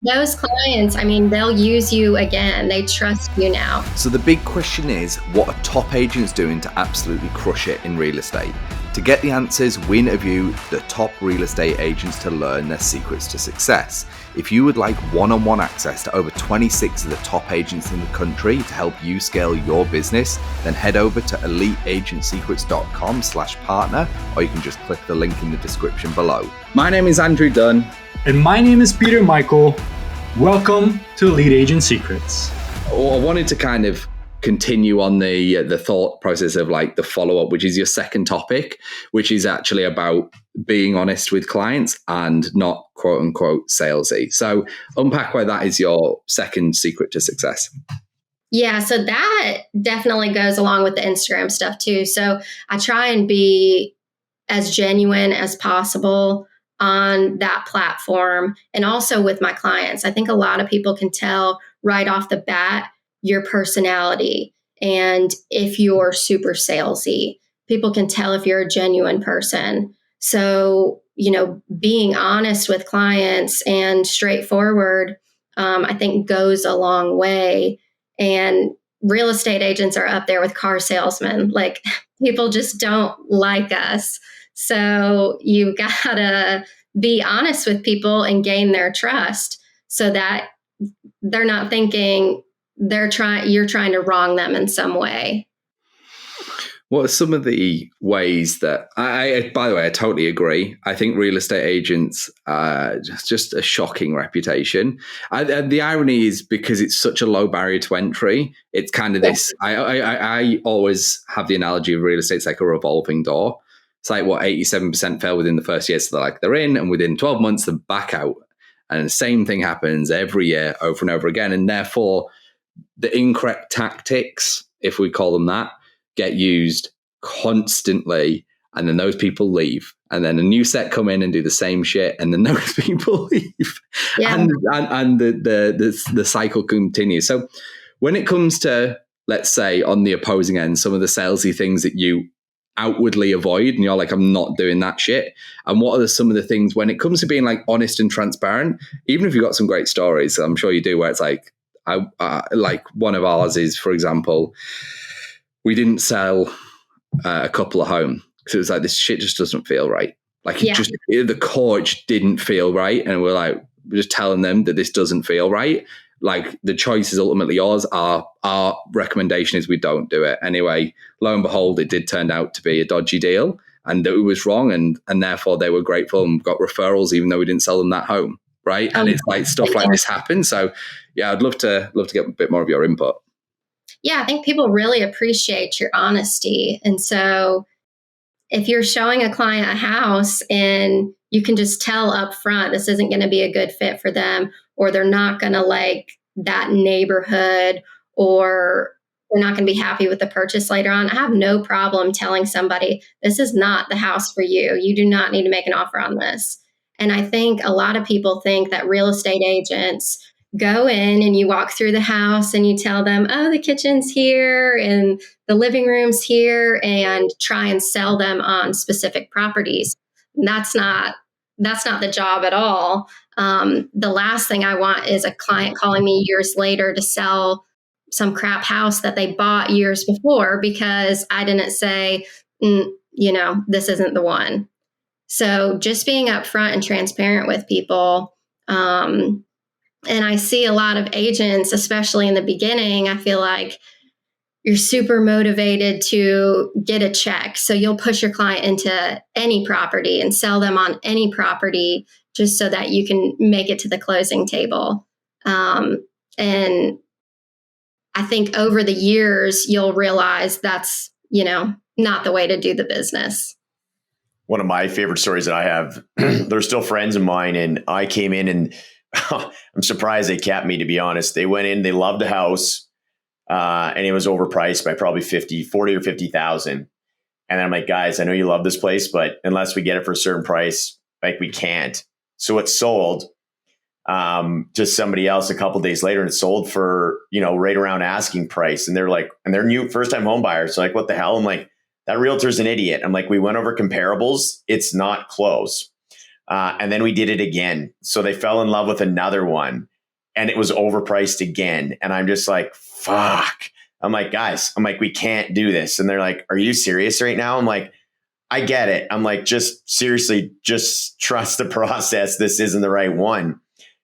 Those clients, I mean, they'll use you again. They trust you now. So the big question is, what are top agents doing to absolutely crush it in real estate? To get the answers, we interview the top real estate agents to learn their secrets to success. If you would like one-on-one access to over 26 of the top agents in the country to help you scale your business, then head over to eliteagentsecrets.com/partner, or you can just click the link in the description below. My name is Andrew Dunn. And my name is Peter Michael. Welcome to Elite Agent Secrets. I wanted to kind of continue on the thought process of like the follow-up, which is your second topic, which is actually about being honest with clients and not quote unquote salesy. So unpack why that is your second secret to success. Yeah, so that definitely goes along with the Instagram stuff too. So I try and be as genuine as possible on that platform and also with my clients. I think a lot of people can tell right off the bat your personality. And if you're super salesy, people can tell if you're a genuine person. So, being honest with clients and straightforward, I think goes a long way. And real estate agents are up there with car salesmen. Like, people just don't like us. So you gotta be honest with people and gain their trust so that they're not thinking you're trying to wrong them in some way. What are some of the ways that by the way, I totally agree. I think real estate agents just a shocking reputation. The irony is because it's such a low barrier to entry, it's kind of this, I always have the analogy of real estate, it's like a revolving door. It's like 87% fail within the first year. So they're in, and within 12 months, they're back out. And the same thing happens every year over and over again. And therefore, the incorrect tactics, if we call them that, get used constantly, and then those people leave, and then a new set come in and do the same shit, and then those people leave, and the cycle continues. So when it comes to, let's say, on the opposing end, some of the salesy things that you outwardly avoid, and you're like, I'm not doing that shit, and what are some of the things when it comes to being like honest and transparent, even if you've got some great stories, I'm sure you do, where it's like, like one of ours is, for example, we didn't sell a couple of homes because it was like, this shit just doesn't feel right. Like the coach didn't feel right. And we're just telling them that this doesn't feel right. Like, the choice is ultimately yours. Our recommendation is we don't do it. Anyway, lo and behold, it did turn out to be a dodgy deal, and it was wrong. And therefore they were grateful and got referrals, even though we didn't sell them that home. Right. And it's like stuff like this happens. So yeah, I'd love to get a bit more of your input. Yeah, I think people really appreciate your honesty. And so if you're showing a client a house and you can just tell up front, this isn't going to be a good fit for them, or they're not going to like that neighborhood, or they're not going to be happy with the purchase later on, I have no problem telling somebody, this is not the house for you. You do not need to make an offer on this. And I think a lot of people think that real estate agents go in and you walk through the house and you tell them, oh, the kitchen's here and the living room's here, and try and sell them on specific properties. And that's not the job at all. The last thing I want is a client calling me years later to sell some crap house that they bought years before because I didn't say, this isn't the one. So just being upfront and transparent with people. And I see a lot of agents, especially in the beginning, I feel like you're super motivated to get a check. So you'll push your client into any property and sell them on any property just so that you can make it to the closing table. And I think over the years, you'll realize that's, not the way to do the business. One of my favorite stories that I have, they're still friends of mine, and I came in and I'm surprised they kept me, to be honest. They went in, they loved the house, and it was overpriced by probably 40 or 50,000. And then I'm like, guys, I know you love this place, but unless we get it for a certain price, like, we can't. So it sold to somebody else a couple of days later, and it sold for, right around asking price. And they're like, and they're new first time home buyers. So like, what the hell? I'm like, that realtor's an idiot. I'm like, we went over comparables. It's not close. And then we did it again. So they fell in love with another one. and it was overpriced again. And I'm just like, fuck. I'm like, guys, we can't do this. And they're like, are you serious right now? I'm like, I get it. I'm like, just seriously, just trust the process. This isn't the right one.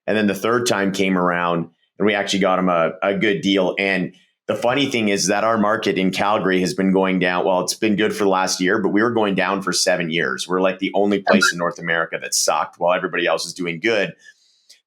And then the third time came around and we actually got him a good deal. And the funny thing is that our market in Calgary has been going down. Well, it's been good for the last year, but we were going down for 7 years. We're like the only place in North America that sucked while everybody else is doing good.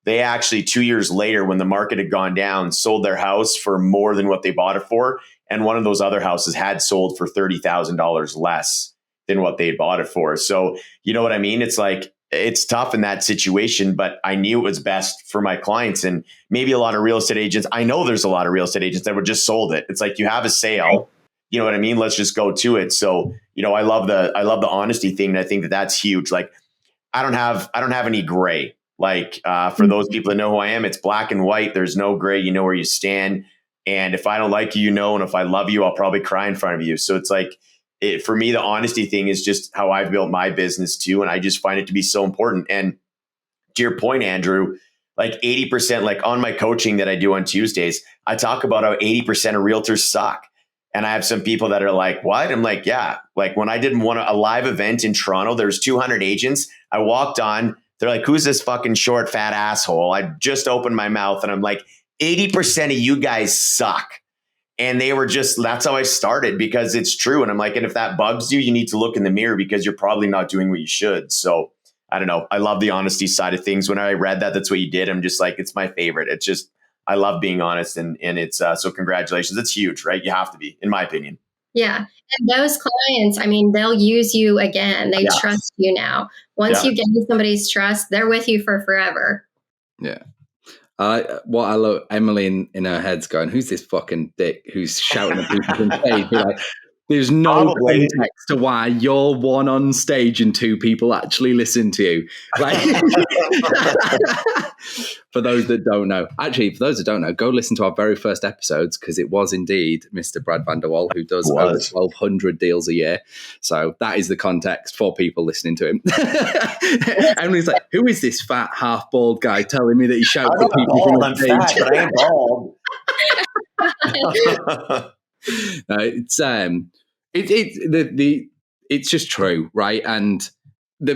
They actually 2 years later, when the market had gone down, sold their house for more than what they bought it for. And one of those other houses had sold for $30,000 less than what they bought it for. So you know what I mean? It's like, it's tough in that situation, but I knew it was best for my clients. And maybe a lot of real estate agents, I know there's a lot of real estate agents that would just sold it. It's like, you have a sale, you know what I mean? Let's just go to it. So, you know, I love the honesty thing. And I think that that's huge. Like, I don't have any gray. Like, for those people that know who I am, it's black and white. There's no gray. You know where you stand. And if I don't like you, you know, and if I love you, I'll probably cry in front of you. So it's like, for me, the honesty thing is just how I've built my business too. And I just find it to be so important. And to your point, Andrew, like 80%, like on my coaching that I do on Tuesdays, I talk about how 80% of realtors suck. And I have some people that are like, what? I'm like, yeah. Like when I did a live event in Toronto, there's 200 agents. I walked on, they're like, who's this fucking short, fat asshole? I just opened my mouth and I'm like, 80% of you guys suck. And they were just, that's how I started, because it's true. And I'm like, and if that bugs you, you need to look in the mirror because you're probably not doing what you should. So I don't know. I love the honesty side of things. When I read that, that's what you did. I'm just like, it's my favorite. It's just, I love being honest. And it's, so congratulations. It's huge, right? You have to be, in my opinion. Yeah. And those clients, I mean, they'll use you again. They trust you now. Once you gain somebody's trust, they're with you for forever. Yeah. What I love, Emily in her head's going, who's this fucking dick who's shouting at people on stage? Like, there's no context to why you're one on stage and two people actually listen to you. Like, for those that don't know, go listen to our very first episodes, because it was indeed Mr. Brad Van Der Wal who does over 1,200 deals a year. So that is the context for people listening to him. Emily's like, who is this fat, half-bald guy telling me that he shouts at people from the stage? Fat, but I ain't bald. It's just true, right? And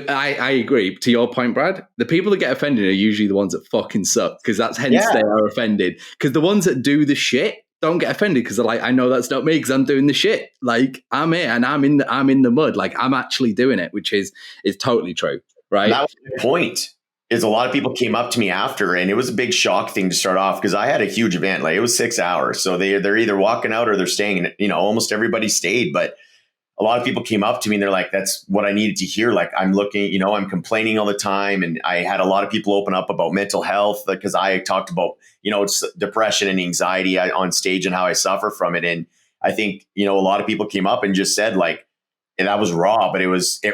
I agree. To your point, Brad, the people that get offended are usually the ones that fucking suck, because that's hence they are offended. Because the ones that do the shit don't get offended because they're like, I know that's not me because I'm doing the shit. Like, I'm here and I'm in the mud. Like, I'm actually doing it, which is totally true, right? That was the point. Is a lot of people came up to me after, and it was a big shock thing to start off, because I had a huge event. Like, it was 6 hours, so they're either walking out or they're staying. And almost everybody stayed, but a lot of people came up to me and they're like, "That's what I needed to hear." Like, I'm looking, I'm complaining all the time, and I had a lot of people open up about mental health, because I talked about it's depression and anxiety on stage and how I suffer from it. And I think a lot of people came up and just said, like, and that was raw, but it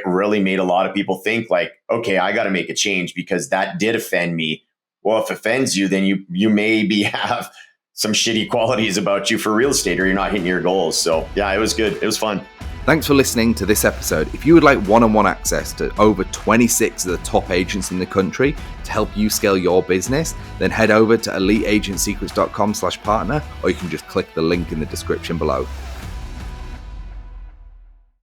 really made a lot of people think, like, okay, I got to make a change because that did offend me. Well, if it offends you, then you maybe have some shitty qualities about you for real estate, or you're not hitting your goals. So yeah, it was good. It was fun. Thanks for listening to this episode. If you would like one-on-one access to over 26 of the top agents in the country to help you scale your business, then head over to eliteagentsecrets.com/partner, or you can just click the link in the description below.